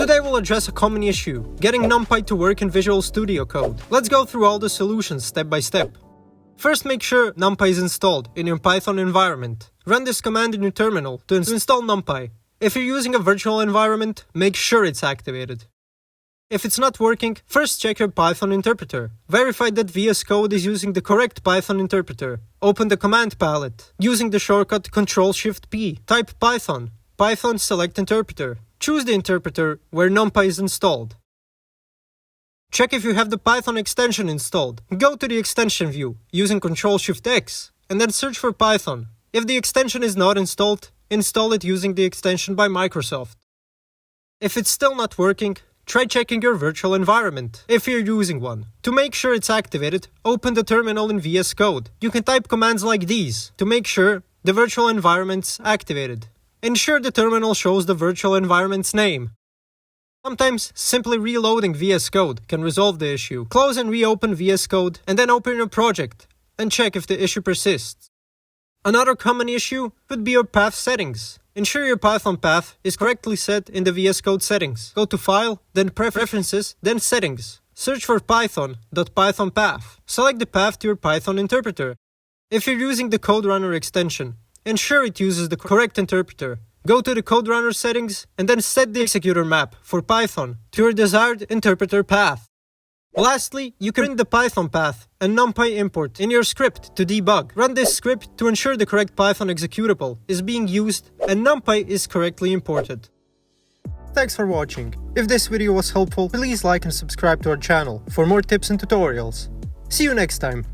Today we'll address a common issue, getting NumPy to work in Visual Studio Code. Let's go through all the solutions step by step. First, make sure NumPy is installed in your Python environment. Run this command in your terminal to install NumPy. If you're using a virtual environment, make sure it's activated. If it's not working, first check your Python interpreter. Verify that VSCode is using the correct Python interpreter. Open the command palette. Using the shortcut Ctrl-Shift-P, type Python. Python select interpreter. Choose the interpreter where NumPy is installed. Check if you have the Python extension installed. Go to the extension view using Ctrl-Shift-X and then search for Python. If the extension is not installed, install it using the extension by Microsoft. If it's still not working, try checking your virtual environment, if you're using one. To make sure it's activated, open the terminal in VSCode. You can type commands like these to make sure the virtual environment's activated. Ensure the terminal shows the virtual environment's name. Sometimes, simply reloading VSCode can resolve the issue. Close and reopen VSCode and then open your project and check if the issue persists. Another common issue would be your path settings. Ensure your Python path is correctly set in the VS Code settings. Go to File, then Preferences, then Settings. Search for Python.Python path. Select the path to your Python interpreter. If you're using the Code Runner extension, ensure it uses the correct interpreter. Go to the Code Runner settings and then set the executor map for Python to your desired interpreter path. Lastly, you can print the Python path and NumPy import in your script to debug. Run this script to ensure the correct Python executable is being used and NumPy is correctly imported. Thanks for watching. If this video was helpful, please like and subscribe to our channel for more tips and tutorials. See you next time.